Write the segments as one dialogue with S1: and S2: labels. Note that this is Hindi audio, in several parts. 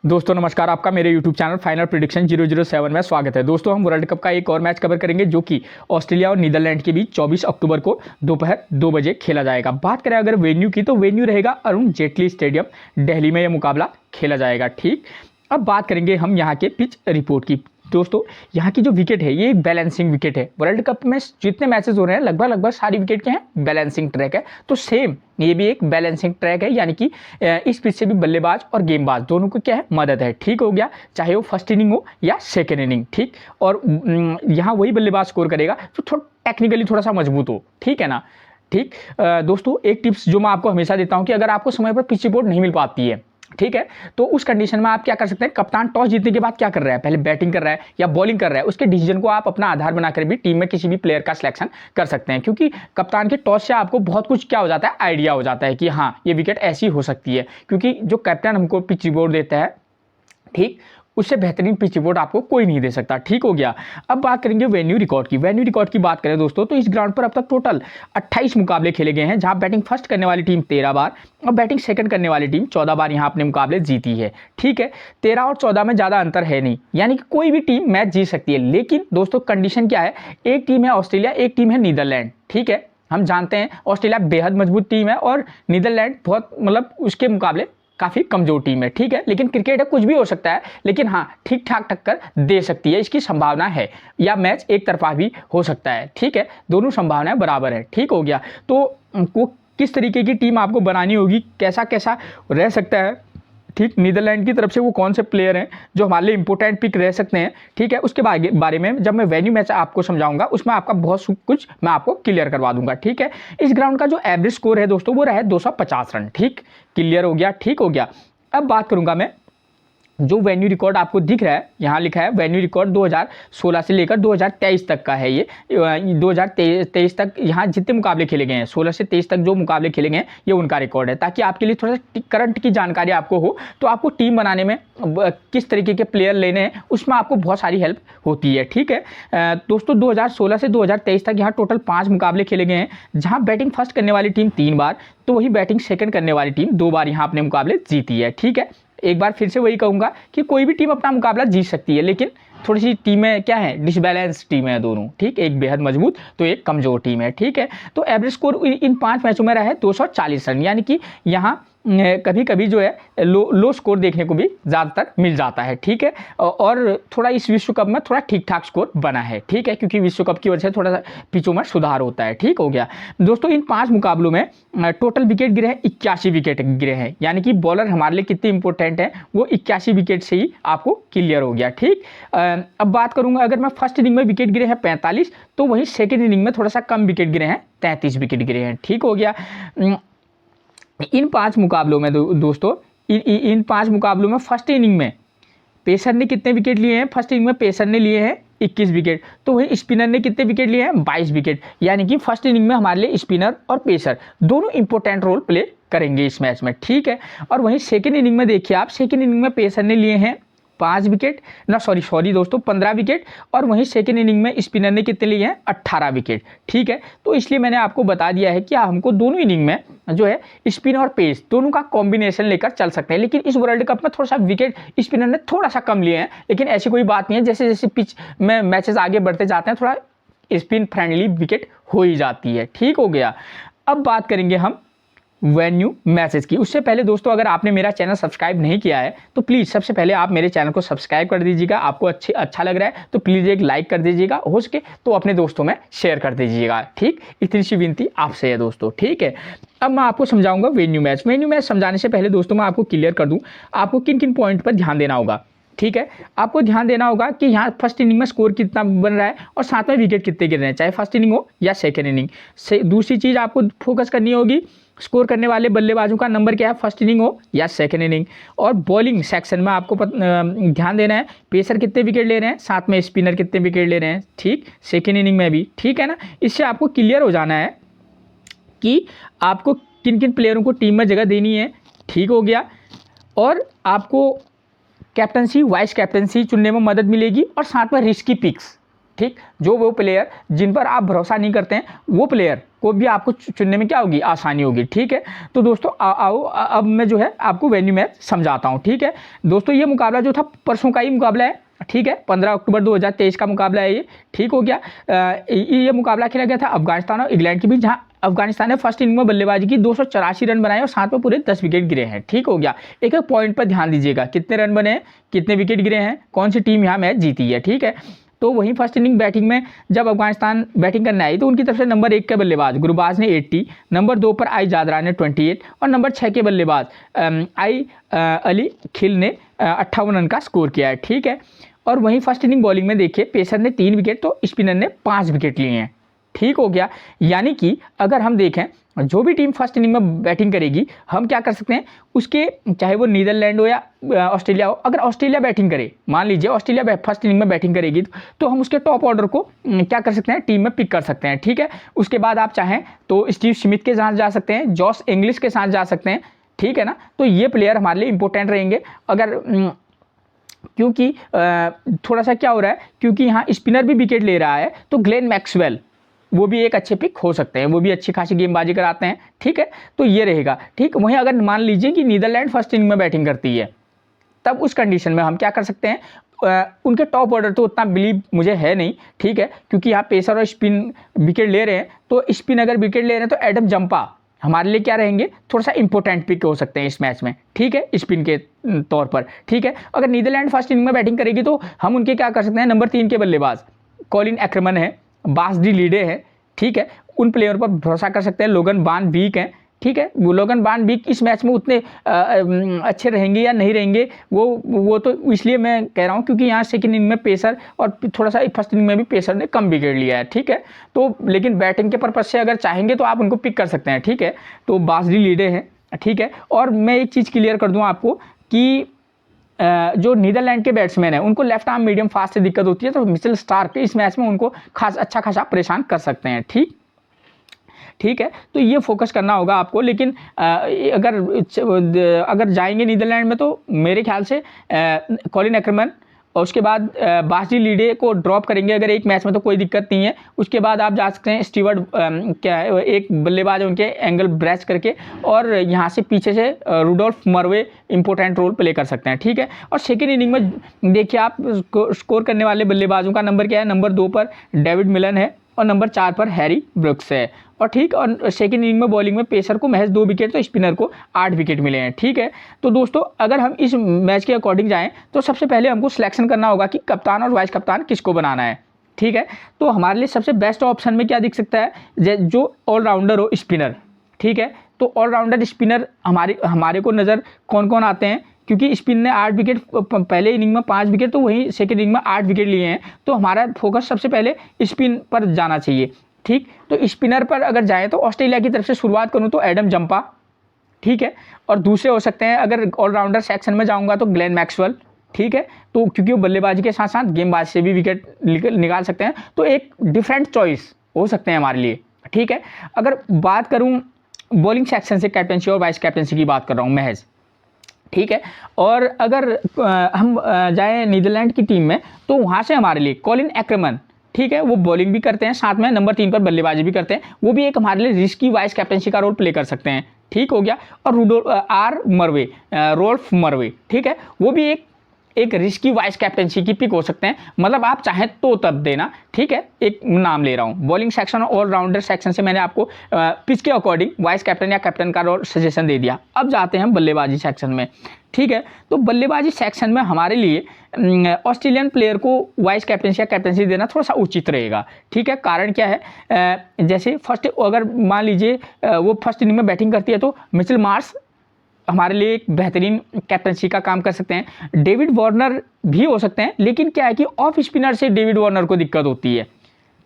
S1: दोस्तों नमस्कार, आपका मेरे YouTube चैनल फाइनल प्रेडिक्शन 007 में स्वागत है। दोस्तों हम वर्ल्ड कप का एक और मैच कवर करेंगे जो कि ऑस्ट्रेलिया और नीदरलैंड के बीच 24 अक्टूबर को दोपहर 2 बजे खेला जाएगा। बात करें अगर वेन्यू की, तो वेन्यू रहेगा अरुण जेटली स्टेडियम, दिल्ली में यह मुकाबला खेला जाएगा। ठीक, अब बात करेंगे हम यहाँ के पिच रिपोर्ट की। दोस्तों यहाँ की जो विकेट है ये बैलेंसिंग विकेट है। वर्ल्ड कप में जितने मैचेस हो रहे हैं लगभग सारी विकेट के हैं बैलेंसिंग ट्रैक है, तो सेम ये भी एक बैलेंसिंग ट्रैक है, यानी कि इस पिच से भी बल्लेबाज और गेंदबाज दोनों को क्या है मदद है। ठीक हो गया, चाहे वो फर्स्ट इनिंग हो या सेकेंड इनिंग। ठीक, और यहाँ वही बल्लेबाज स्कोर करेगा तो थोड़ा टेक्निकली थोड़ा सा मजबूत हो। ठीक है ना। ठीक, दोस्तों एक टिप्स जो मैं आपको हमेशा देता हूँ कि अगर आपको समय पर पिच रिपोर्ट नहीं मिल पाती है, ठीक है, तो उस कंडीशन में आप क्या कर सकते हैं, कप्तान टॉस जीतने के बाद क्या कर रहा है, पहले बैटिंग कर रहा है या बॉलिंग कर रहा है, उसके डिसीजन को आप अपना आधार बनाकर भी टीम में किसी भी प्लेयर का सिलेक्शन कर सकते हैं। क्योंकि कप्तान के टॉस से आपको बहुत कुछ क्या हो जाता है, आइडिया हो जाता है कि हाँ ये विकेट ऐसी हो सकती है, क्योंकि जो कैप्टन हमको पिच रिपोर्ट देता है, ठीक, उससे बेहतरीन पिच रिपोर्ट आपको कोई नहीं दे सकता। ठीक हो गया। अब बात करेंगे वेन्यू रिकॉर्ड की। वेन्यू रिकॉर्ड की बात करें दोस्तों तो इस ग्राउंड पर अब तक टोटल 28 मुकाबले खेले गए हैं, जहां बैटिंग फर्स्ट करने वाली टीम 13 बार और बैटिंग सेकंड करने वाली टीम 14 बार यहां अपने मुकाबले जीती है। ठीक है, 13 और 14 में ज़्यादा अंतर है नहीं, यानी कि कोई भी टीम मैच जीत सकती है। लेकिन दोस्तों कंडीशन क्या है, एक टीम है ऑस्ट्रेलिया, एक टीम है नीदरलैंड। ठीक है, हम जानते हैं ऑस्ट्रेलिया बेहद मजबूत टीम है और नीदरलैंड बहुत मतलब उसके मुकाबले काफ़ी कमजोर टीम है। ठीक है, लेकिन क्रिकेट है, कुछ भी हो सकता है, लेकिन हाँ ठीक ठाक टक्कर दे सकती है, इसकी संभावना है, या मैच एक तरफा भी हो सकता है। ठीक है, दोनों संभावनाएं बराबर है। ठीक हो गया, तो वो किस तरीके की टीम आपको बनानी होगी, कैसा कैसा रह सकता है, ठीक, नीदरलैंड की तरफ से वो कौन से प्लेयर हैं जो हमारे लिए इंपॉर्टेंट पिक रह सकते हैं, ठीक है, उसके बारे में जब मैं वेन्यू मैच आपको समझाऊंगा उसमें आपका बहुत कुछ मैं आपको क्लियर करवा दूंगा। ठीक है, इस ग्राउंड का जो एवरेज स्कोर है दोस्तों वो रहा है 250 रन। ठीक, क्लियर हो गया। ठीक हो गया। अब बात करूंगा मैं जो वेन्यू रिकॉर्ड आपको दिख रहा है, यहाँ लिखा है वेन्यू रिकॉर्ड 2016 से लेकर 2023 तक का है। ये 2023 तक यहाँ जितने मुकाबले खेले गए हैं, 16 से 23 तक जो मुकाबले खेले गए हैं ये उनका रिकॉर्ड है, ताकि आपके लिए थोड़ा सा करंट की जानकारी आपको हो, तो आपको टीम बनाने में किस तरीके के प्लेयर लेने हैं उसमें आपको बहुत सारी हेल्प होती है। ठीक है दोस्तों, 2016 से 2023 तक यहाँ टोटल 5 मुकाबले खेले गए हैं, जहाँ बैटिंग फर्स्ट करने वाली टीम 3 बार, तो वही बैटिंग सेकंड करने वाली टीम 2 बार यहाँ अपने मुकाबले जीती है। ठीक है, एक बार फिर से वही कहूंगा कि कोई भी टीम अपना मुकाबला जीत सकती है, लेकिन थोड़ी सी टीमें क्या है, डिसबैलेंस टीम है दोनों। ठीक, एक बेहद मजबूत तो एक कमजोर टीम है। ठीक है, तो एवरेज स्कोर इन 5 मैचों में रहा है 240 रन, यानी कि यहाँ कभी कभी जो है लो स्कोर देखने को भी ज़्यादातर मिल जाता है। ठीक है, और थोड़ा इस विश्व कप में थोड़ा ठीक ठाक स्कोर बना है। ठीक है, क्योंकि विश्व कप की वजह से थोड़ा सा पिचों में सुधार होता है। ठीक हो गया दोस्तों, इन 5 मुकाबलों में टोटल विकेट गिरे हैं 81 विकेट गिरे हैं, यानी कि बॉलर हमारे लिए कितने इंपॉर्टेंट है वो 81 विकेट से ही आपको क्लियर हो गया। ठीक, अब बात करूंगा अगर मैं फर्स्ट इनिंग में विकेट गिरे हैं 45, तो वहीं सेकेंड इनिंग में थोड़ा सा कम विकेट गिरे हैं, 33 विकेट गिरे हैं। ठीक हो गया। इन 5 मुकाबलों में दोस्तों इन 5 मुकाबलों में फर्स्ट इनिंग में पेसर ने कितने विकेट लिए हैं, फर्स्ट इनिंग में पेसर ने लिए हैं 21 विकेट, तो वहीं स्पिनर ने कितने विकेट लिए हैं, 22 विकेट, यानी कि फर्स्ट इनिंग में हमारे लिए स्पिनर और पेसर दोनों इंपॉर्टेंट रोल प्ले करेंगे इस मैच में। ठीक है, और वहीं सेकेंड इनिंग में देखिए आप, सेकेंड इनिंग में पेसर ने लिए हैं 5 विकेट ना, सॉरी दोस्तों 15 विकेट, और वहीं सेकेंड इनिंग में स्पिनर ने कितने लिए हैं, 18 विकेट। ठीक है, तो इसलिए मैंने आपको बता दिया है कि हमको दोनों इनिंग में जो है स्पिन और पेस दोनों का कॉम्बिनेशन लेकर चल सकते हैं। लेकिन इस वर्ल्ड कप में थोड़ा सा विकेट स्पिनर ने थोड़ा सा कम लिए हैं, लेकिन ऐसी कोई बात नहीं है, जैसे जैसे पिच में मैचेस आगे बढ़ते जाते हैं थोड़ा स्पिन फ्रेंडली विकेट हो ही जाती है। ठीक हो गया। अब बात करेंगे हम वेन्यू मैचेस की। उससे पहले दोस्तों अगर आपने मेरा चैनल सब्सक्राइब नहीं किया है तो प्लीज़ सबसे पहले आप मेरे चैनल को सब्सक्राइब कर दीजिएगा। आपको अच्छा लग रहा है तो प्लीज़ एक लाइक कर दीजिएगा, हो सके तो अपने दोस्तों में शेयर कर दीजिएगा। ठीक, इतनी सी विनती आपसे है दोस्तों। ठीक है, अब मैं आपको समझाऊंगा वेन्यू मैच समझाने से पहले दोस्तों मैं आपको क्लियर कर दूँ आपको किन किन पॉइंट पर ध्यान देना होगा। ठीक है, आपको ध्यान देना होगा कि यहाँ फर्स्ट इनिंग में स्कोर कितना बन रहा है और साथ में विकेट कितने गिर रहे हैं, चाहे फर्स्ट इनिंग हो या सेकेंड इनिंग से। दूसरी चीज़ आपको फोकस करनी होगी, स्कोर करने वाले बल्लेबाजों का नंबर क्या है, फर्स्ट इनिंग हो या सेकेंड इनिंग। और बॉलिंग सेक्शन में आपको ध्यान देना है पेसर कितने विकेट ले रहे हैं, साथ में स्पिनर कितने विकेट ले रहे हैं, ठीक, सेकेंड इनिंग में भी। ठीक है ना, इससे आपको क्लियर हो जाना है कि आपको किन किन प्लेयरों को टीम में जगह देनी है। ठीक हो गया, और आपको कैप्टनसी वाइस कैप्टनसी चुनने में मदद मिलेगी, और साथ में रिस्की पिक्स ठीक, जो वो प्लेयर जिन पर आप भरोसा नहीं करते हैं वो प्लेयर को भी आपको चुनने में क्या होगी, आसानी होगी। ठीक है, तो दोस्तों आओ अब मैं जो है आपको वेन्यू मैच समझाता हूँ। ठीक है दोस्तों, ये मुकाबला जो था परसों का ही मुकाबला है। ठीक है, 15 अक्टूबर 2023 का मुकाबला है ये। ठीक हो गया। ये मुकाबला खेला गया था अफगानिस्तान और इंग्लैंड के बीच, जहाँ अफगानिस्तान ने फर्स्ट इनिंग में बल्लेबाजी की, 284 रन बनाए और साथ में पूरे 10 विकेट गिरे हैं। ठीक हो गया। एक एक पॉइंट पर ध्यान दीजिएगा, कितने रन बने हैं, कितने विकेट गिरे हैं, कौन सी टीम यहाँ मैच जीती है। ठीक है, तो वहीं फर्स्ट इनिंग बैटिंग में जब अफगानिस्तान बैटिंग करने आई तो उनकी तरफ से नंबर 1 के बल्लेबाज गुरबाज ने 80, नंबर 2 पर आई जादरा ने 28 और नंबर 6 के बल्लेबाज आई अली खिल ने 58 रन का स्कोर किया है। ठीक है, और वहीं फर्स्ट इनिंग बॉलिंग में देखिए, पेसर ने 3 विकेट तो स्पिनर ने 5 विकेट लिए हैं। ठीक हो गया। यानी कि अगर हम देखें जो भी टीम फर्स्ट इनिंग में बैटिंग करेगी, हम क्या कर सकते हैं, उसके चाहे वो नीदरलैंड हो या ऑस्ट्रेलिया हो, अगर ऑस्ट्रेलिया बैटिंग करे, मान लीजिए ऑस्ट्रेलिया फर्स्ट इनिंग में बैटिंग करेगी, तो हम उसके टॉप ऑर्डर को क्या कर सकते हैं, टीम में पिक कर सकते हैं। ठीक है, उसके बाद आप चाहें तो स्टीव स्मिथ के साथ जा सकते हैं, जॉश इंग्लिश के साथ जा सकते हैं। ठीक है ना, तो ये प्लेयर हमारे लिए इंपॉर्टेंट रहेंगे। अगर क्योंकि थोड़ा सा क्या हो रहा है, क्योंकि यहाँ स्पिनर भी विकेट ले रहा है, तो ग्लेन मैक्सवेल वो भी एक अच्छे पिक हो सकते हैं, वो भी अच्छी खासी गेंदबाजी कराते हैं। ठीक है, तो ये रहेगा। ठीक, वहीं अगर मान लीजिए कि नीदरलैंड फर्स्ट इनिंग में बैटिंग करती है, तब उस कंडीशन में हम क्या कर सकते हैं, उनके टॉप ऑर्डर तो उतना बिलीव मुझे है नहीं। ठीक है, क्योंकि यहाँ पेसर और स्पिन विकेट ले रहे हैं, तो स्पिन अगर विकेट ले रहे हैं तो एडम जंपा हमारे लिए क्या रहेंगे, थोड़ा सा इंपॉर्टेंट पिक हो सकते हैं इस मैच में। ठीक है, स्पिन के तौर पर। ठीक है, अगर नीदरलैंड फर्स्ट इनिंग में बैटिंग करेगी तो हम उनके क्या कर सकते हैं, नंबर 3 के बल्लेबाज कॉलिन एक्रमन है, बास डी लीडे है। ठीक है, उन प्लेयर पर भरोसा कर सकते हैं। लोगन बान बीक हैं। ठीक है, वो लोगन बान बीक इस मैच में उतने अच्छे रहेंगे या नहीं रहेंगे, वो तो इसलिए मैं कह रहा हूँ क्योंकि यहाँ सेकंड इनिंग में पेसर और थोड़ा सा फर्स्ट इनिंग में भी पेसर ने कम विकेट लिया है। ठीक है, तो लेकिन बैटिंग के पर्पज से अगर चाहेंगे तो आप उनको पिक कर सकते हैं। ठीक है, तो बासडी लीडे हैं। ठीक है, और मैं एक चीज़ क्लियर कर दूँ आपको कि जो नीदरलैंड के बैट्समैन हैं उनको लेफ्ट आर्म मीडियम फास्ट से दिक्कत होती है, तो मिचेल स्टार्क इस मैच में उनको अच्छा खासा परेशान कर सकते हैं। ठीक है, तो ये फोकस करना होगा आपको। लेकिन अगर जाएंगे नीदरलैंड में तो मेरे ख्याल से कॉलिन एक्रमन और उसके बाद बासडी लीडे को ड्रॉप करेंगे अगर एक मैच में, तो कोई दिक्कत नहीं है। उसके बाद आप जा सकते हैं स्टीवर्ट क्या है, एक बल्लेबाज है उनके एंगल ब्रैच करके, और यहाँ से पीछे से रुडोल्फ मरवे इंपॉर्टेंट रोल प्ले कर सकते हैं। ठीक है, और सेकेंड इनिंग में देखिए आप स्कोर करने वाले बल्लेबाजों का नंबर क्या है, नंबर 2 पर डेविड मिलन है और नंबर 4 पर हैरी ब्रुक्स है। और ठीक, और सेकंड इनिंग में बॉलिंग में पेसर को महज 2 विकेट तो स्पिनर को 8 विकेट मिले हैं। ठीक है, तो दोस्तों अगर हम इस मैच के अकॉर्डिंग जाएं तो सबसे पहले हमको सिलेक्शन करना होगा कि कप्तान और वाइस कप्तान किसको बनाना है। ठीक है, तो हमारे लिए सबसे बेस्ट ऑप्शन में क्या दिख सकता है, जो ऑलराउंडर हो स्पिनर। ठीक है, तो ऑलराउंडर स्पिनर हमारे को नज़र कौन कौन आते हैं, क्योंकि स्पिन ने 8 विकेट पहले इनिंग में 5 विकेट, तो वहीं सेकेंड इनिंग में 8 विकेट लिए हैं, तो हमारा फोकस सबसे पहले स्पिन पर जाना चाहिए। ठीक, तो स्पिनर पर अगर जाएं तो ऑस्ट्रेलिया की तरफ से शुरुआत करूं तो एडम जंपा। ठीक है, और दूसरे हो सकते हैं, अगर ऑलराउंडर सेक्शन में जाऊंगा तो ग्लेन मैक्सवेल। ठीक है, तो क्योंकि वो बल्लेबाजी के साथ साथ गेंदबाजी से भी विकेट निकाल सकते हैं, तो एक डिफरेंट चॉइस हो सकते हैं हमारे लिए। ठीक है, अगर बात करूँ बॉलिंग सेक्शन से, कैप्टनसी और वाइस कैप्टनसी की बात कर रहा हूँ महज। ठीक है, और अगर हम जाएँ नीदरलैंड की टीम में तो वहाँ से हमारे लिए कॉलिन एक्रमन, ठीक है, वो बॉलिंग भी करते हैं, साथ में नंबर 3 पर बल्लेबाजी भी करते हैं, वो भी एक हमारे लिए रिस्की वाइस कैप्टनसी का रोल प्ले कर सकते हैं। ठीक हो गया, और रोल्फ मरवे, ठीक है, वो भी एक रिस्की वाइस कैप्टनसी की पिक हो सकते हैं। मतलब आप चाहें तो तब देना। ठीक है, एक नाम ले रहा हूँ। बॉलिंग सेक्शन और ऑलराउंडर सेक्शन से मैंने आपको पिच के अकॉर्डिंग वाइस कैप्टन या कैप्टन का रोल सजेशन दे दिया। अब जाते हैं हम बल्लेबाजी सेक्शन में। ठीक है, तो बल्लेबाजी सेक्शन में हमारे लिए ऑस्ट्रेलियन प्लेयर को वाइस कैप्टनसी या कैप्टनसी देना थोड़ा सा उचित रहेगा। ठीक है, कारण क्या है, जैसे फर्स्ट अगर मान लीजिए वो फर्स्ट इनिंग में बैटिंग करती है तो मिचेल मार्श हमारे लिए एक बेहतरीन कैप्टनसी का काम कर सकते हैं। डेविड वार्नर भी हो सकते हैं, लेकिन क्या है कि ऑफ स्पिनर से डेविड वार्नर को दिक्कत होती है,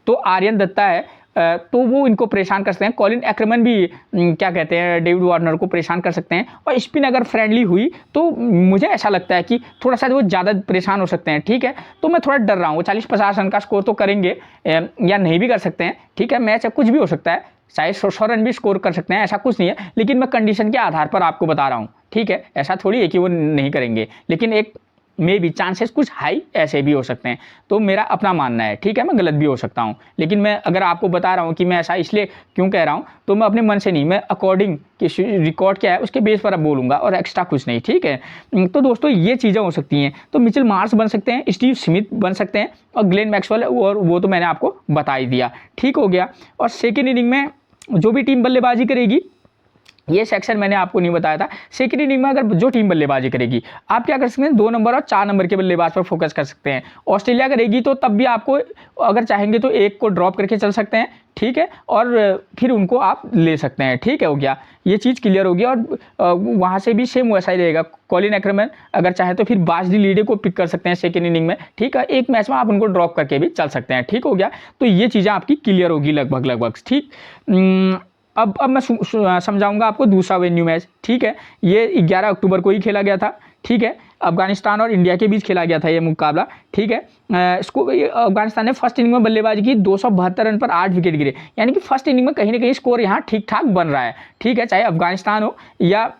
S1: तो आर्यन दत्ता है, तो वो इनको परेशान कर सकते हैं। कॉलिन एक्रमन भी क्या कहते हैं, डेविड वार्नर को परेशान कर सकते हैं। और स्पिन अगर फ्रेंडली हुई तो मुझे ऐसा लगता है कि थोड़ा सा वो ज़्यादा परेशान हो सकते हैं। ठीक है, तो मैं थोड़ा डर रहा हूँ, 40-50 रन का स्कोर तो करेंगे या नहीं भी कर सकते हैं। ठीक है, मैच कुछ भी हो सकता है, शायद 100 रन भी स्कोर कर सकते हैं, ऐसा कुछ नहीं है, लेकिन मैं कंडीशन के आधार पर आपको बता रहा हूँ। ठीक है, ऐसा थोड़ी है कि वो नहीं करेंगे, लेकिन एक मे बी चांसेस कुछ हाई ऐसे भी हो सकते हैं। तो मेरा अपना मानना है, ठीक है, मैं गलत भी हो सकता हूँ, लेकिन मैं अगर आपको बता रहा हूँ कि मैं ऐसा इसलिए क्यों कह रहा हूँ, तो मैं अपने मन से नहीं, मैं अकॉर्डिंग कि रिकॉर्ड क्या है उसके बेस पर अब बोलूँगा और एक्स्ट्रा कुछ नहीं, ठीक है। तो दोस्तों ये चीज़ें हो सकती हैं। तो मिचेल मार्श बन सकते हैं, स्टीव स्मिथ बन सकते हैं और ग्लेन मैक्सवेल, और वो तो मैंने आपको बता ही दिया, ठीक हो गया। और सेकेंड इनिंग में जो भी टीम बल्लेबाजी करेगी, ये सेक्शन मैंने आपको नहीं बताया था। सेकेंड इनिंग में अगर जो टीम बल्लेबाजी करेगी, आप क्या कर सकते हैं, 2 नंबर और 4 नंबर के बल्लेबाज पर फोकस कर सकते हैं। ऑस्ट्रेलिया करेगी तो तब भी आपको अगर चाहेंगे तो एक को ड्रॉप करके चल सकते हैं, ठीक है, और फिर उनको आप ले सकते हैं, ठीक है, हो गया, ये चीज़ क्लियर होगी। और वहाँ से भी सेम वैसा ही रहेगा। कॉलिन एक्रमैन अगर चाहे तो फिर बाज डी लीडे को पिक कर सकते हैं सेकेंड इनिंग में, ठीक है, एक मैच में आप उनको ड्रॉप करके भी चल सकते हैं, ठीक हो गया। तो ये चीज़ें आपकी क्लियर होगी लगभग, ठीक। अब मैं समझाऊंगा आपको दूसरा वेन्यू मैच, ठीक है। ये 11 अक्टूबर को ही खेला गया था, ठीक है। अफगानिस्तान और इंडिया के बीच खेला गया था ये मुकाबला, ठीक है। इसको अफगानिस्तान ने फर्स्ट इनिंग में बल्लेबाजी की, 272 रन पर 8 विकेट गिरे, यानी कि फर्स्ट इनिंग में कहीं ना कहीं स्कोर यहाँ ठीक ठाक बन रहा है, ठीक है, चाहे अफगानिस्तान हो या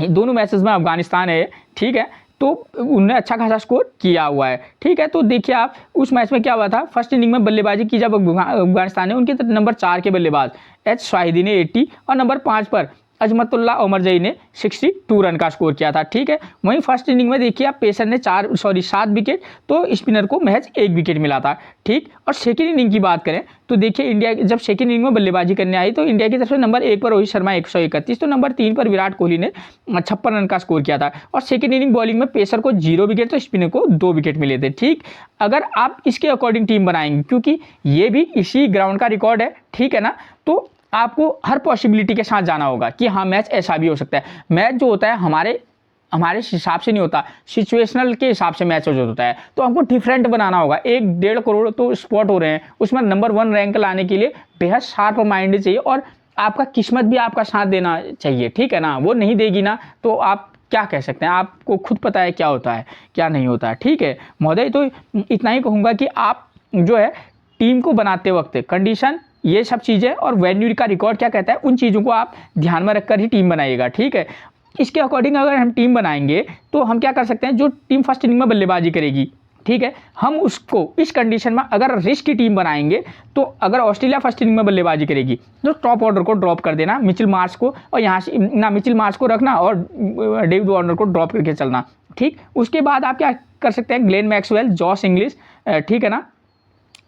S1: दोनों मैचेस में अफगानिस्तान है, ठीक है। तो उन्होंने अच्छा खासा स्कोर किया हुआ है, ठीक है। तो देखिए आप उस मैच में क्या हुआ था, फर्स्ट इनिंग में बल्लेबाजी की जब अफगानिस्तान ने, उनके नंबर 4 के बल्लेबाज एच शाहिदी ने 80 और नंबर 5 पर अजमतुल्ला ओमरजई ने 62 रन का स्कोर किया था, ठीक है। वहीं फर्स्ट इनिंग में देखिए आप पेसर ने 7 विकेट, तो स्पिनर को महज 1 विकेट मिला था, ठीक। और सेकेंड इनिंग की बात करें तो देखिए इंडिया जब सेकेंड इनिंग में बल्लेबाजी करने आई तो इंडिया की तरफ से नंबर 1 पर रोहित शर्मा 131, तो नंबर 3 पर विराट कोहली ने 56 रन का स्कोर किया था। और सेकेंड इनिंग बॉलिंग में पेसर को 0 विकेट तो स्पिनर को 2 विकेट मिले थे, ठीक। अगर आप इसके अकॉर्डिंग टीम बनाएंगे, क्योंकि ये भी इसी ग्राउंड का रिकॉर्ड है, ठीक है ना, तो आपको हर पॉसिबिलिटी के साथ जाना होगा कि हाँ मैच ऐसा भी हो सकता है। मैच जो होता है हमारे हिसाब से नहीं होता, सिचुएशनल के हिसाब से मैच जो होता है, तो हमको डिफरेंट बनाना होगा। 1-1.5 करोड़ तो स्पॉट हो रहे हैं, उसमें नंबर 1 रैंक लाने के लिए बेहद शार्प माइंड चाहिए और आपका किस्मत भी आपका साथ देना चाहिए, ठीक है ना। वो नहीं देगी ना तो आप क्या कह सकते हैं, आपको खुद पता है क्या होता है क्या नहीं होता है, ठीक है महोदय। तो इतना ही कहूँगा कि आप जो है टीम को बनाते वक्त कंडीशन, ये सब चीज़ें और वेन्यू का रिकॉर्ड क्या कहता है, उन चीज़ों को आप ध्यान में रखकर ही टीम बनाइएगा, ठीक है। इसके अकॉर्डिंग अगर हम टीम बनाएंगे तो हम क्या कर सकते हैं, जो टीम फर्स्ट इनिंग में बल्लेबाजी करेगी, ठीक है, हम उसको इस कंडीशन में अगर रिस्क की टीम बनाएंगे तो अगर ऑस्ट्रेलिया फर्स्ट इनिंग में बल्लेबाजी करेगी तो टॉप ऑर्डर को ड्रॉप कर देना, मिचेल मार्श को, और यहाँ से ना मिचेल मार्श को रखना और डेविड वार्नर को ड्रॉप करके चलना, ठीक। उसके बाद आप क्या कर सकते हैं, ग्लेन मैक्सवेल, जॉश इंग्लिश, ठीक है ना,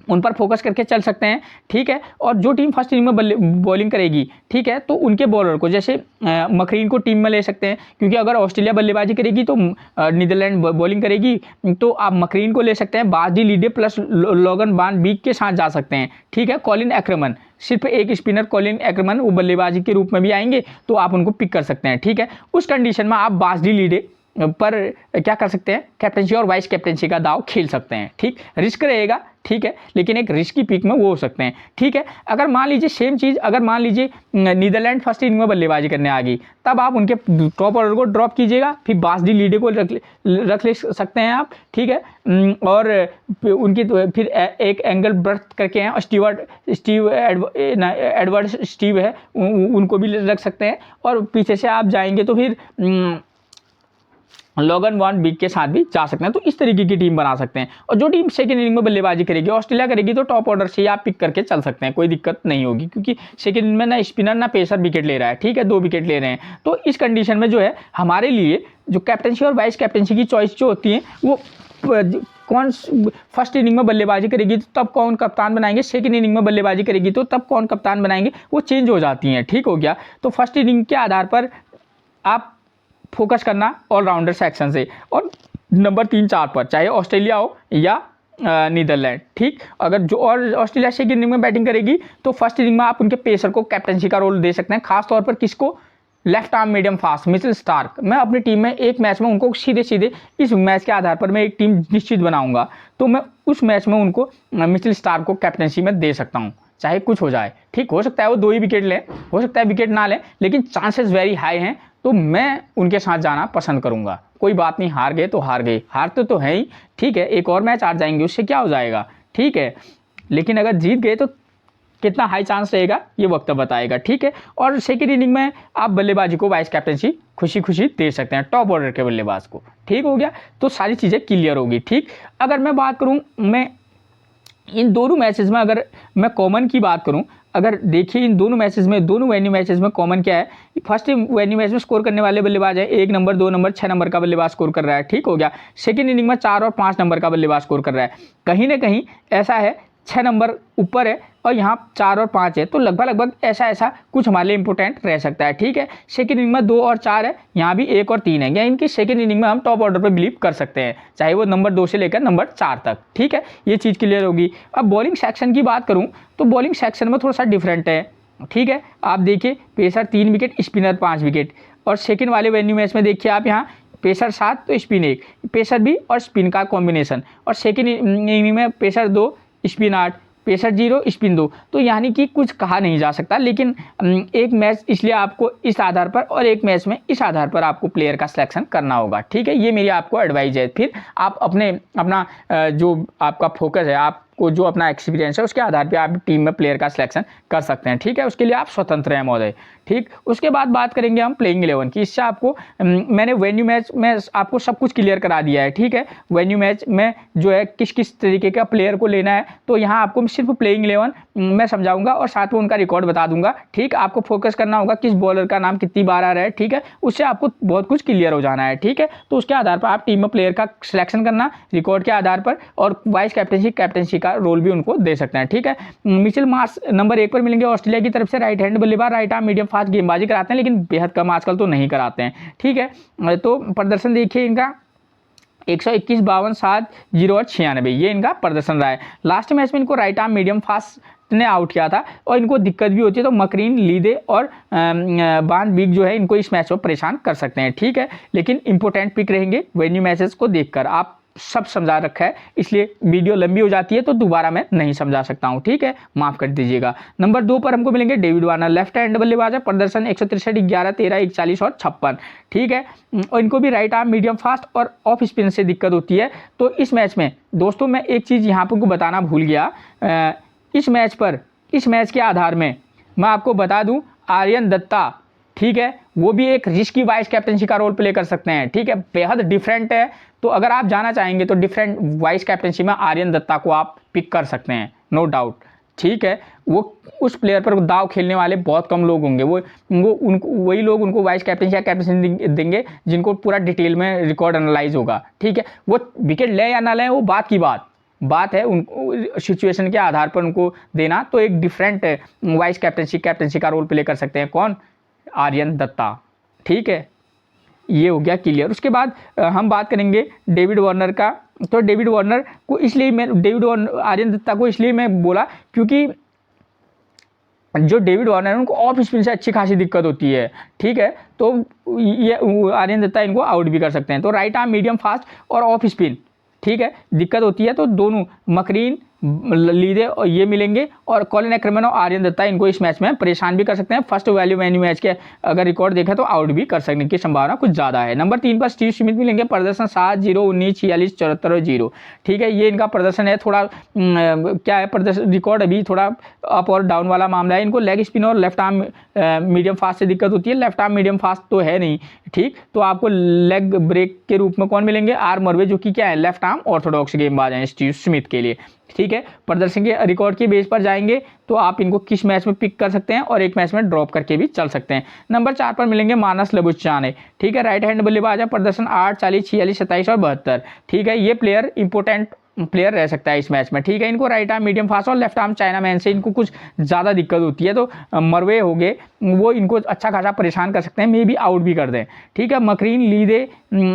S1: उन पर फोकस करके चल सकते हैं, ठीक है। और जो टीम फर्स्ट इनिंग में बॉलिंग करेगी, ठीक है, तो उनके बॉलर को जैसे मकरीन को टीम में ले सकते हैं, क्योंकि अगर ऑस्ट्रेलिया बल्लेबाजी करेगी तो नीदरलैंड बॉलिंग करेगी, तो आप मकरीन को ले सकते हैं, बाज डी लीडे प्लस लोगन वान बीक के साथ जा सकते हैं, ठीक है। कॉलिन एक्रमैन, सिर्फ एक स्पिनर कॉलिन एक्रमैन, वो बल्लेबाजी के रूप में भी आएंगे तो आप उनको पिक कर सकते हैं, ठीक है। उस कंडीशन में आप बाज डी लीडे पर क्या कर सकते हैं, कैप्टनसी और वाइस कैप्टनसी का दाव खेल सकते हैं, ठीक। रिस्क रहेगा, ठीक है, लेकिन एक रिस्क की पिक में वो हो सकते हैं, ठीक है। अगर मान लीजिए सेम चीज़, अगर मान लीजिए नीदरलैंड फर्स्ट इनिंग में बल्लेबाजी करने आ गई, तब आप उनके टॉप ऑर्डर को ड्रॉप कीजिएगा, फिर बाज डी लीडे को रख ले सकते हैं आप, ठीक है। और उनकी फिर एक एंगल बर्थ करके हैं, एडवर्ड स्टीव है, उनको भी रख सकते हैं। और पीछे से आप जाएंगे तो फिर लोगन वान बिग के साथ भी जा सकते हैं। तो इस तरीके की टीम बना सकते हैं। और जो टीम सेकेंड इनिंग में बल्लेबाजी करेगी, ऑस्ट्रेलिया करेगी, तो टॉप ऑर्डर से आप पिक करके चल सकते हैं, कोई दिक्कत नहीं होगी, क्योंकि सेकेंड इनिंग में ना स्पिनर ना पेसर विकेट ले रहा है, ठीक है, 2 विकेट ले रहे हैं। तो इस कंडीशन में जो है हमारे लिए जो कैप्टनसी और वाइस कैप्टनसी की चॉइस जो होती है, वो कौन फर्स्ट इनिंग में बल्लेबाजी करेगी तो तब कौन कप्तान बनाएंगे, सेकंड इनिंग में बल्लेबाजी करेगी तो तब कौन कप्तान बनाएंगे, वो चेंज हो जाती हैं, ठीक हो गया। तो फर्स्ट इनिंग के आधार पर आप फोकस करना ऑलराउंडर सेक्शन से, और नंबर 3-4 पर, चाहे ऑस्ट्रेलिया हो या नीदरलैंड, ठीक। अगर जो और ऑस्ट्रेलिया सेकंड इनिंग में बैटिंग करेगी तो फर्स्ट इनिंग में आप उनके पेसर को कैप्टनसी का रोल दे सकते हैं, खासतौर पर किसको, left arm medium fast Mitchell Starc. मैं अपनी टीम में एक मैच में उनको सीधे इस मैच के आधार पर मैं एक टीम निश्चित बनाऊंगा, तो मैं उस मैच में उनको मिचेल स्टार्क को कैप्टनसी में दे सकता हूं, चाहे कुछ हो जाए, ठीक। हो सकता है वो 2 ही विकेट लें, हो सकता है विकेट ना लें, लेकिन चांसेस वेरी हाई हैं, तो मैं उनके साथ जाना पसंद करूंगा। कोई बात नहीं, हार गए तो हार गए, हारते तो है ही, ठीक है, एक और मैच हार जाएंगे, उससे क्या हो जाएगा, ठीक है। लेकिन अगर जीत गए तो कितना हाई चांस रहेगा ये वक्त बताएगा, ठीक है। और सेकेंड इनिंग में आप बल्लेबाजी को वाइस कैप्टनसी खुशी खुशी दे सकते हैं टॉप ऑर्डर के बल्लेबाज को, ठीक हो गया। तो सारी चीज़ें क्लियर होगी, ठीक। अगर मैं बात करूँ मैं इन दोनों मैचेस में, अगर मैं कॉमन की बात करूं, अगर देखिए इन दोनों मैचेस में, दोनों वेन्यू मैचेस में कॉमन क्या है, फर्स्ट वेन्यू मैच में स्कोर करने वाले बल्लेबाज है 1 नंबर 2 नंबर 6 नंबर का बल्लेबाज स्कोर कर रहा है, ठीक हो गया। सेकंड इनिंग में 4 और 5 नंबर का बल्लेबाज स्कोर कर रहा है। कहीं ना कहीं ऐसा है 6 नंबर ऊपर है और यहाँ 4 और 5 है, तो लगभग ऐसा कुछ हमारे लिए इंपॉर्टेंट रह सकता है, ठीक है। सेकंड इनिंग में 2 और 4 है, यहाँ भी 1 और 3 है, या इनकी सेकंड इनिंग में हम टॉप ऑर्डर पर बिलीव कर सकते हैं, चाहे वो नंबर 2 से लेकर नंबर 4 तक, ठीक है। ये चीज़ क्लियर होगी। अब बॉलिंग सेक्शन की बात करूँ तो बॉलिंग सेक्शन में थोड़ा सा डिफरेंट है, ठीक है। आप देखिए पेसर 3 विकेट, स्पिनर 5 विकेट, और सेकेंड वाले वेन्यू मैच में देखिए आप यहाँ पेसर 7 तो स्पिन 1, पेसर भी और स्पिन का कॉम्बिनेशन, और सेकेंड इनिंग में पेसर 2 स्पिन 8, पेसर 0 स्पिन 2। तो यानी कि कुछ कहा नहीं जा सकता, लेकिन एक मैच इसलिए आपको इस आधार पर और एक मैच में इस आधार पर आपको प्लेयर का सिलेक्शन करना होगा, ठीक है। ये मेरी आपको एडवाइस है। फिर आप अपना जो आपका फोकस है, आपको जो अपना एक्सपीरियंस है उसके आधार पर आप टीम में प्लेयर का सिलेक्शन कर सकते हैं, ठीक है। उसके लिए आप स्वतंत्र हैं महोदय, ठीक। उसके बाद बात करेंगे हम प्लेइंग 11 की। इससे आपको मैंने वेन्यू मैच में आपको सब कुछ क्लियर करा दिया है, ठीक है। वेन्यू मैच में जो है किस किस तरीके का प्लेयर को लेना है, तो यहाँ आपको सिर्फ प्लेइंग 11 मैं समझाऊंगा और साथ में उनका रिकॉर्ड बता दूंगा, ठीक। आपको फोकस करना होगा किस बॉलर का नाम कितनी बार आ रहा है, ठीक है। उससे आपको बहुत कुछ क्लियर हो जाना है, ठीक है। तो उसके आधार पर आप टीम में प्लेयर का सिलेक्शन करना रिकॉर्ड के आधार पर, और वाइस कैप्टनसी का रोल भी उनको दे सकते हैं, ठीक है। मिचेल मार्श नंबर 1 पर मिलेंगे ऑस्ट्रेलिया की तरफ से, राइट हैंड बल्लेबाज, राइट आर्म मीडियम फास्ट गेंदबाजी कराते हैं, लेकिन बेहद कम आजकल तो नहीं कराते हैं, ठीक है। तो प्रदर्शन देखिए इनका 121, 52, 7, 0 और 96, ये इनका प्रदर्शन रहा है। लास्ट मैच में इनको राइट आर्म मीडियम फास्ट ने आउट किया था और इनको दिक्कत भी होती है, तो मकरीन, लीदे और बान बिग जो है इनको इस मैच में परेशान कर सकते हैं, ठीक है। लेकिन इंपॉर्टेंट पिक रहेंगे वेन्यू मैचेस को देखकर, आप सब समझा रखा है, इसलिए वीडियो लंबी हो जाती है तो दोबारा मैं नहीं समझा सकता हूं, ठीक है, माफ कर दीजिएगा। नंबर 2 पर हमको मिलेंगे डेविड वार्नर, लेफ्ट हैंड बल्लेबाज है, प्रदर्शन 163, 11, 13, 41 और 56, ठीक है। और इनको भी राइट आर्म मीडियम फास्ट और ऑफ स्पिन से दिक्कत होती है। तो इस मैच में दोस्तों मैं एक चीज़ यहाँ पर बताना भूल गया, इस मैच के आधार में मैं आपको बता दूं आर्यन दत्ता, ठीक है, वो भी एक रिस्की वाइस कैप्टनसी का रोल प्ले कर सकते हैं, ठीक है। बेहद डिफरेंट है, तो अगर आप जाना चाहेंगे तो डिफरेंट वाइस कैप्टनसी में आर्यन दत्ता को आप पिक कर सकते हैं, नो डाउट, ठीक है। वो उस प्लेयर पर दाव खेलने वाले बहुत कम लोग होंगे, वही लोग उनको वाइस कैप्टनसी या कैप्टनसी देंगे जिनको पूरा डिटेल में रिकॉर्ड एनालाइज होगा, ठीक है। वो विकेट ले या ना लें वो बात की बात है, उनको सिचुएशन के आधार पर उनको देना, तो एक डिफरेंट वाइस कैप्टनसी का रोल प्ले कर सकते हैं, कौन, आर्यन दत्ता, ठीक है। ये हो गया क्लियर। उसके बाद हम बात करेंगे डेविड वार्नर का। तो डेविड वार्नर को इसलिए मैं आर्यन दत्ता को इसलिए मैं बोला क्योंकि जो डेविड वार्नर है उनको ऑफ स्पिन से अच्छी खासी दिक्कत होती है, ठीक है। तो ये आर्यन दत्ता इनको आउट भी कर सकते हैं। तो राइट आर्म मीडियम फास्ट और ऑफ स्पिन, ठीक है, दिक्कत होती है, तो दोनों मकरीन, लीदे और ये मिलेंगे, और कॉलिन एक्करमैन और आर्यन दत्ता इनको इस मैच में परेशान भी कर सकते हैं। फर्स्ट वैल्यू वेन्यू मैच के अगर रिकॉर्ड देखा तो आउट भी कर सकने की संभावना कुछ ज़्यादा है। नंबर 3 पर स्टीव स्मिथ मिलेंगे, प्रदर्शन 7, 0, 19, 46, 74 और 0, ठीक है। ये इनका प्रदर्शन है, थोड़ा क्या है प्रदर्शन रिकॉर्ड अभी थोड़ा अप और डाउन वाला मामला है। इनको लेग स्पिन और लेफ्ट आर्म मीडियम फास्ट से दिक्कत होती है, लेफ्ट आर्म मीडियम फास्ट तो है नहीं, ठीक। तो आपको लेग ब्रेक के रूप में कौन मिलेंगे, आर मरवे, जो कि क्या है लेफ्ट आर्म ऑर्थोडॉक्स गेंदबाज हैं स्टीव स्मिथ के लिए, ठीक है। प्रदर्शन के रिकॉर्ड के बेस पर जाएंगे तो आप इनको किस मैच में पिक कर सकते हैं और एक मैच में ड्रॉप करके भी चल सकते हैं। नंबर 4 पर मिलेंगे मानस लबुशाने, ठीक है, राइट हैंड बल्लेबाज है, प्रदर्शन 8, 40, 46, 27 और 72, ठीक है। ये प्लेयर इंपोर्टेंट प्लेयर रह सकता है इस मैच में, ठीक है। इनको राइट आर्म मीडियम फास्ट और लेफ्ट आर्म चाइना मैन से इनको कुछ ज़्यादा दिक्कत होती है, तो मरवे हो गए वो इनको अच्छा खासा परेशान कर सकते हैं, मे भी आउट भी कर दें, ठीक है। मकरीन, लीदे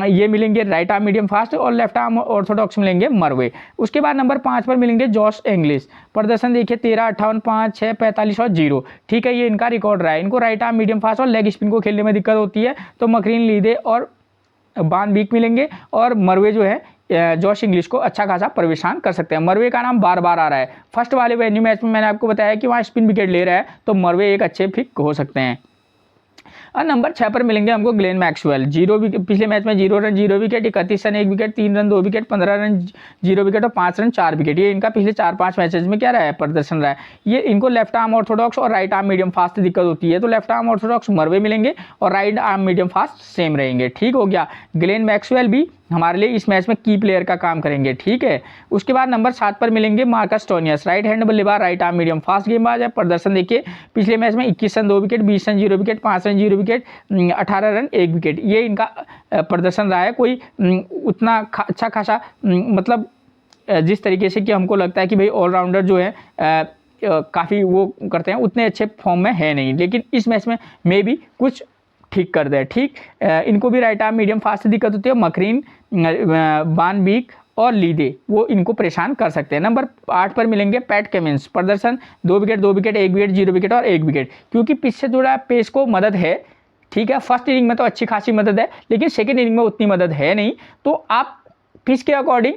S1: ये मिलेंगे राइट आर्म मीडियम फास्ट और लेफ्ट आर्म ऑर्थोडॉक्स मिलेंगे मरवे। उसके बाद नंबर 5 पर मिलेंगे जॉश इंग्लिश, प्रदर्शन देखिए 13, 58, 5, 6, 45 और 0, ठीक है। ये इनका रिकॉर्ड रहा है। इनको राइट आर्म मीडियम फास्ट और लेग स्पिन को खेलने में दिक्कत होती है, तो मकरीन, लीदे और बान बीक मिलेंगे, और मरवे जो है जॉश इंग्लिश को अच्छा खासा परेशान कर सकते हैं। मरवे का नाम बार बार आ रहा है, फर्स्ट वाले वेन्यू मैच में मैंने आपको बताया कि वहाँ स्पिन विकेट ले रहा है, तो मरवे एक अच्छे पिक हो सकते हैं। और नंबर 6 पर मिलेंगे हमको ग्लेन मैक्सवेल, जीरो विकेट, पिछले मैच में 0 run 0 wicket, 31 run 1 wicket, 3 run 2 wicket, 15 run 0 wicket और 5 रन 4 विकेट। ये इनका पिछले 4-5 मैचेस में क्या रहा है, प्रदर्शन रहा है। ये इनको लेफ्ट आर्म ऑर्थोडॉक्स और राइट आर्म मीडियम फास्ट दिक्कत होती है, तो लेफ्ट आर्म ऑर्थोडॉक्स मरवे मिलेंगे और right arm medium fast same रहेंगे। ठीक हो गया, ग्लेन मैक्सवेल भी हमारे लिए इस मैच में की प्लेयर का काम करेंगे। ठीक है, उसके बाद नंबर 7 पर मिलेंगे मार्कस स्टोनियस, राइट हैंड बल्लेबाज, राइट आर्म मीडियम फास्ट गेंदबाज है। प्रदर्शन देखिए, पिछले मैच में 21 run 2 wicket, 20 run 0 wicket, 5 run 0 wicket, 18 run 1 wicket, ये इनका प्रदर्शन रहा है। कोई उतना अच्छा खासा मतलब जिस तरीके से कि हमको लगता है कि भाई ऑलराउंडर जो है काफ़ी वो करते हैं, उतने अच्छे फॉर्म में है नहीं, लेकिन इस मैच में मे बी कुछ ठीक कर दे। ठीक, इनको भी राइट आर्म मीडियम फास्ट दिक्कत होती है। मकरीन, बान बीक और लीदे वो इनको परेशान कर सकते हैं। नंबर 8 पर मिलेंगे पैट कमिंस, प्रदर्शन 2 विकेट 2 विकेट 1 विकेट 0 विकेट और 1 विकेट, क्योंकि पिच से थोड़ा पेस को मदद है। ठीक है, फर्स्ट इनिंग में तो अच्छी खासी मदद है, लेकिन सेकेंड इनिंग में उतनी मदद है नहीं, तो आप पिच के अकॉर्डिंग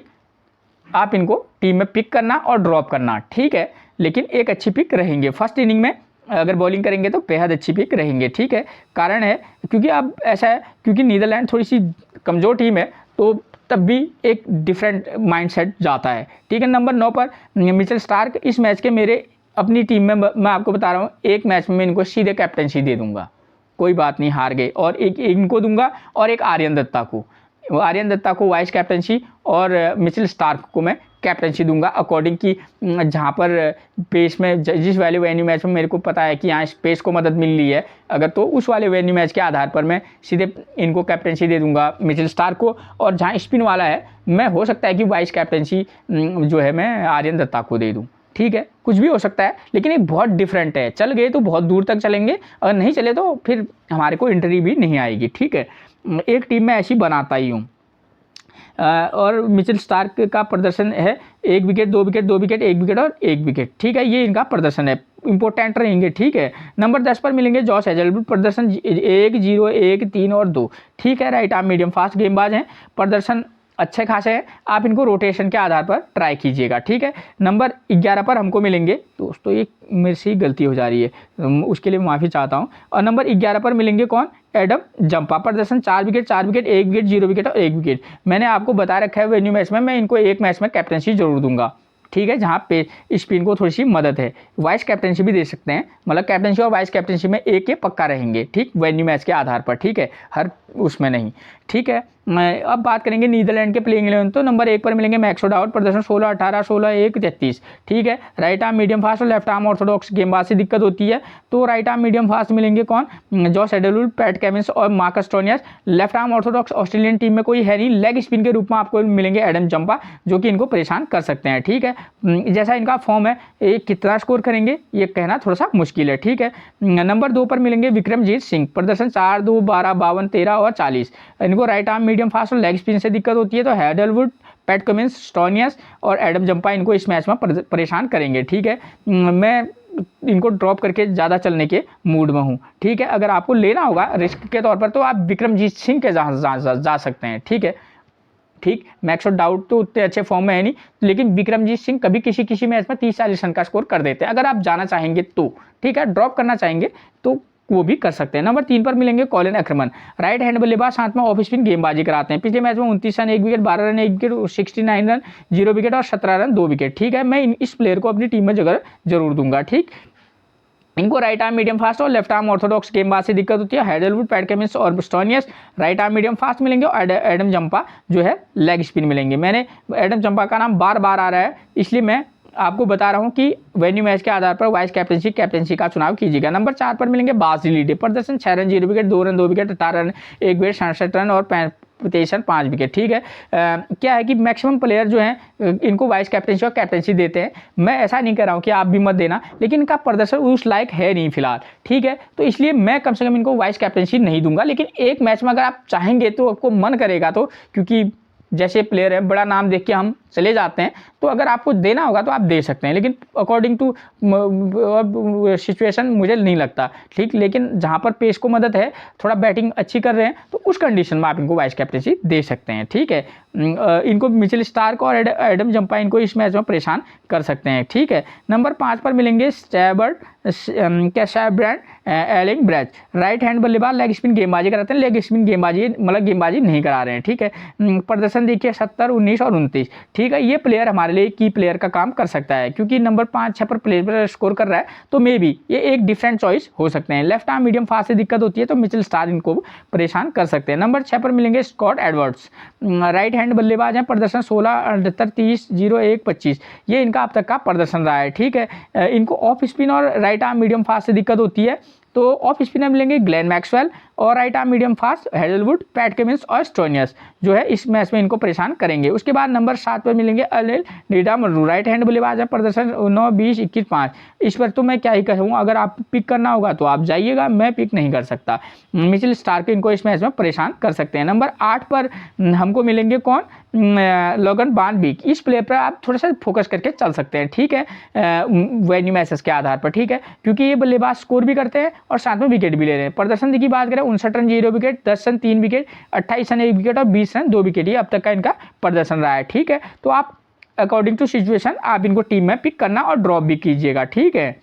S1: आप इनको टीम में पिक करना और ड्रॉप करना। ठीक है, लेकिन एक अच्छी पिक रहेंगे फर्स्ट इनिंग में, अगर बॉलिंग करेंगे तो बेहद अच्छी पिक रहेंगे। ठीक है, कारण है क्योंकि अब ऐसा है, क्योंकि नीदरलैंड थोड़ी सी कमज़ोर टीम है, तो तब भी एक डिफरेंट माइंडसेट जाता है। ठीक है, नंबर 9 पर मिचेल स्टार्क, इस मैच के मेरे अपनी टीम में मैं आपको बता रहा हूँ, एक मैच में मैं इनको सीधे कैप्टनसी दे दूंगा, कोई बात नहीं हार गए, और एक इनको दूंगा और एक आर्यन दत्ता को, आर्यन दत्ता को वाइस कैप्टनसी और मिचेल स्टार्क को मैं कैप्टनसी दूंगा, अकॉर्डिंग की जहाँ पर पेस में जिस वाले वेन्यू मैच में मेरे को पता है कि यहाँ पेस को मदद मिल रही है, अगर तो उस वाले वेन्यू मैच के आधार पर मैं सीधे इनको कैप्टनसी दे दूंगा मिचेल स्टार्क को, और जहाँ स्पिन वाला है मैं हो सकता है कि वाइस कैप्टनसी जो है मैं आर्यन दत्ता को दे दूँ। ठीक है, कुछ भी हो सकता है, लेकिन एक बहुत डिफरेंट है, चल गए तो बहुत दूर तक चलेंगे, अगर नहीं चले तो फिर हमारे को एंट्री भी नहीं आएगी। ठीक है, एक टीम में ऐसी बनाता ही हूँ। और मिचेल स्टार्क का प्रदर्शन है 1 विकेट 2 विकेट 2 विकेट 1 विकेट और 1 विकेट। ठीक है, ये इनका प्रदर्शन है, इंपॉर्टेंट रहेंगे। ठीक है, नंबर 10 पर मिलेंगे जॉश हेजलवुड, प्रदर्शन 1 0 1 3 और 2। ठीक है, राइट आर्म मीडियम फास्ट गेंदबाज हैं, प्रदर्शन अच्छे खासे हैं, आप इनको रोटेशन के आधार पर ट्राई कीजिएगा। ठीक है, नंबर 11 पर हमको मिलेंगे, दोस्तों ये मेरे से ही गलती हो जा रही है, उसके लिए माफ़ी चाहता हूँ। और नंबर 11 पर मिलेंगे कौन, एडम जंपा, प्रदर्शन 4 विकेट 4 विकेट 1 विकेट 0 विकेट और 1 विकेट। मैंने आपको बता रखा है वेन्यू मैच में मैं इनको एक मैच में कैप्टनसी जरूर दूंगा। ठीक है, जहाँ पे स्पिन को थोड़ी सी मदद है, वाइस कैप्टनसी भी दे सकते हैं, मतलब कैप्टनसी और वाइस कैप्टनसी में एक ये पक्का रहेंगे। ठीक, वेन्यू मैच के आधार पर। ठीक है, हर उसमें नहीं। ठीक है, मैं अब बात करेंगे नीदरलैंड के प्लेइंग 11, तो नंबर 1 पर मिलेंगे मैक्स ओडाउट, प्रदर्शन 16 18 16 1 33। ठीक है, राइट आर्म मीडियम फास्ट और लेफ्ट आर्म ऑर्थोडॉक्स गेंदबाज से दिक्कत होती है, तो राइट आर्म मीडियम फास्ट मिलेंगे कौन, जॉश हेजलवुड, पैट कमिंस और Marcus Stoinis. Left arm orthodox Australian team में कोई है नहीं, लेग स्पिन के रूप में आपको मिलेंगे एडम जंपा, जो कि इनको परेशान कर सकते हैं। ठीक है, जैसा इनका फॉर्म है, ये कितना स्कोर करेंगे ये कहना थोड़ा सा मुश्किल है। ठीक है, नंबर 2 पर मिलेंगे विक्रमजीत सिंह, प्रदर्शन 4 2 12 52 13 और 40। इनको राइट आर्म मीडियम फास्ट और लेग स्पिन से दिक्कत होती है, तो हेजलवुड, पैट कमिंस, स्टोनियस और एडम जंपा इनको इस मैच में परेशान करेंगे। ठीक है, मैं इनको ड्रॉप करके ज़्यादा चलने के मूड में हूँ। ठीक है, अगर आपको लेना होगा रिस्क के तौर पर तो आप विक्रमजीत सिंह के जा सकते हैं। ठीक है, ठीक, मैक्स डाउट तो उतने अच्छे फॉर्म में है नहीं, लेकिन विक्रमजीत सिंह कभी किसी मैच में 30-40 रन का स्कोर कर देते हैं, अगर आप जाना चाहेंगे तो। ठीक है, ड्रॉप करना चाहेंगे तो वो भी कर सकते हैं। नंबर 3 पर मिलेंगे कॉलिन एक्करमैन, राइट हैंड बल्लेबाज, साथ में ऑफ स्पिन गेंदबाजी कराते हैं। पिछले मैच में 29 run 1 wicket, 12 run 1 wicket, 69 run 0 wicket और 17 रन 2 विकेट। ठीक है, मैं इस प्लेयर को अपनी टीम में जगह जरूर दूंगा। ठीक, इनको राइट आर्म मीडियम फास्ट और लेफ्ट आर्म ऑर्थोडॉक्स गेंदबाज से दिक्कत होती है, हेजलवुड, पैट कमिंस और स्टोनियस राइट आर्म मीडियम फास्ट मिलेंगे, और एडम जंपा जो है लेग स्पिन मिलेंगे। मैंने एडम जंपा का नाम बार बार आ रहा है, इसलिए मैं आपको बता रहा हूं कि वेन्यू मैच के आधार पर वाइस कैप्टनसी का चुनाव कीजिएगा। नंबर 4 पर मिलेंगे बासिल लीडे, प्रदर्शन 6 run 0 wicket 2 run 2 wicket 18 run 1 wicket 67 run और 23 रन 5 विकेट। ठीक है, क्या है कि मैक्सिमम प्लेयर जो हैं इनको वाइस कैप्टनसी और कैप्टनसी देते हैं, मैं ऐसा नहीं कर रहा हूँ कि आप भी मत देना, लेकिन इनका प्रदर्शन उस लायक है नहीं फिलहाल। ठीक है, तो इसलिए मैं कम से कम इनको वाइस कैप्टनसी नहीं दूंगा, लेकिन एक मैच में अगर आप चाहेंगे तो आपको मन करेगा तो, क्योंकि जैसे प्लेयर है बड़ा नाम देख के हम चले जाते हैं, तो अगर आपको देना होगा तो आप दे सकते हैं, लेकिन अकॉर्डिंग टू सिचुएशन मुझे नहीं लगता, ठीक। लेकिन जहाँ पर पेस को मदद है, थोड़ा बैटिंग अच्छी कर रहे हैं, तो उस कंडीशन में आप इनको वाइस कैप्टनसी दे सकते हैं, ठीक है। इनको मिचेल स्टार्क और एडम जंपा इनको इस मैच में परेशान कर सकते हैं, ठीक है। नंबर 5 पर मिलेंगे ब्रांड एलिंग ब्रैच, राइट हैंड बल्लेबाज, लेग स्पिन गेंदबाजी कराते हैं, लेग स्पिन गेंदबाजी मतलब गेंदबाजी नहीं करा रहे हैं, ठीक है। प्रदर्शन देखिए 70, 19 और 29, ठीक है। ये प्लेयर हमारे लिए की प्लेयर का काम कर सकता है, क्योंकि नंबर 5, 6 पर प्लेयर स्कोर कर रहा है, तो मे बी ये एक डिफरेंट चॉइस हो सकते हैं। लेफ्ट आर्म मीडियम फास्ट से दिक्कत होती है, तो मिचेल स्टार्क इनको परेशान कर सकते हैं। नंबर 6 पर मिलेंगे स्कॉट एडवर्ड्स, राइट हैंड बल्लेबाज हैं, प्रदर्शन 16, 78, 30, 0, 1, 25, ये इनका अब तक का प्रदर्शन रहा है, ठीक है। इनको ऑफ स्पिन और राइट आर्म मीडियम फास्ट से दिक्कत होती है, तो ऑफ स्पिनर मिलेंगे ग्लेन मैक्सवेल, और right arm medium fast Hazlewood, Pat Cummins और स्टोनियस, जो है इस मैच में इनको परेशान करेंगे। उसके बाद नंबर 7 पर मिलेंगे अनिल नीदामरू, राइट हैंड बल्लेबाज है, प्रदर्शन 9, 20, 21, 5, इस पर तो मैं क्या ही कहूँ, अगर आप पिक करना होगा तो आप जाइएगा, मैं पिक नहीं कर सकता। मिचेल स्टार्क इनको इस मैच में परेशान कर सकते हैं। नंबर 8 पर हमको मिलेंगे कौन, लोगन बानबीक, इस प्लेयर पर आप थोड़ा सा फोकस करके चल सकते हैं, ठीक है, वेन्यू मैसेज के आधार पर, ठीक है, क्योंकि ये बल्लेबाज स्कोर भी करते हैं और साथ में विकेट भी ले रहे हैं। प्रदर्शन की बात करें 59 run 0 wicket, 10 run 3 wicket, 28 run 1 wicket और 20 रन 2 विकेट, ये अब तक का इनका प्रदर्शन रहा है, ठीक है। तो आप अकॉर्डिंग टू सिचुएशन आप इनको टीम में पिक करना और ड्रॉप भी कीजिएगा, ठीक है।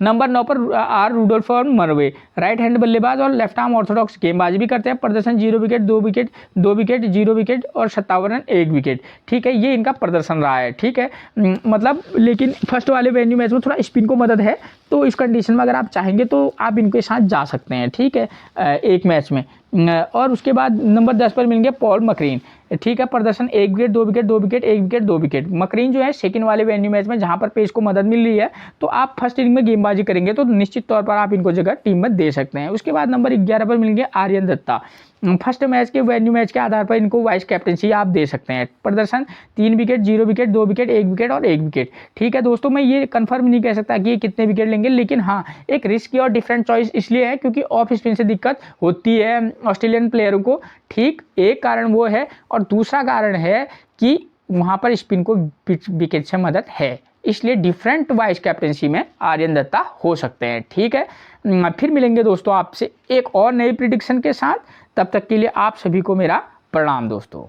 S1: नंबर 9 पर R Rudolph Merwe, right hand बल्लेबाज और लेफ्ट आर्म ऑर्थोडॉक्स गेंदबाजी भी करते हैं, प्रदर्शन 0 विकेट, 2 विकेट, 2 विकेट, 0 विकेट और 57 रन 1 विकेट, ठीक है, ये इनका प्रदर्शन रहा है, ठीक है। मतलब लेकिन फर्स्ट वाले वेन्यू मैच में थोड़ा स्पिन को मदद है, तो इस कंडीशन में अगर आप चाहेंगे तो आप इनके साथ जा सकते हैं, ठीक है, एक मैच में। और उसके बाद नंबर 10 पर मिलेंगे पॉल मकरीन, ठीक है, प्रदर्शन 1 wicket, 2 wicket, 2 wicket, 1 wicket, 2 wicket. मकरीन जो है सेकंड वाले वेन्यू मैच में जहां पर पेस को मदद मिल रही है, तो आप फर्स्ट इनिंग में गेंदबाजी करेंगे तो निश्चित तौर पर आप इनको जगह टीम में दे सकते हैं। उसके बाद नंबर 11 पर मिलेंगे आर्यन दत्ता, फर्स्ट मैच के वेन्यू मैच के आधार पर इनको वाइस कैप्टनसी आप दे सकते हैं, प्रदर्शन 3 विकेट, 0 विकेट, 2 विकेट, 1 विकेट और 1 विकेट, ठीक है। दोस्तों मैं ये कंफर्म नहीं कह सकता कि ये कितने विकेट लेंगे, लेकिन हाँ एक रिस्की और डिफरेंट चॉइस इसलिए है क्योंकि ऑफ स्पिन से दिक्कत होती है ऑस्ट्रेलियन प्लेयरों को, ठीक, एक कारण वो है, और दूसरा कारण है कि वहाँ पर स्पिन को विकेट से मदद है, इसलिए डिफरेंट वाइस कैप्टनसी में आर्यन दत्ता हो सकते हैं, ठीक है। फिर मिलेंगे दोस्तों आपसे एक और नई प्रिडिक्शन के साथ, तब तक के लिए आप सभी को मेरा प्रणाम दोस्तों।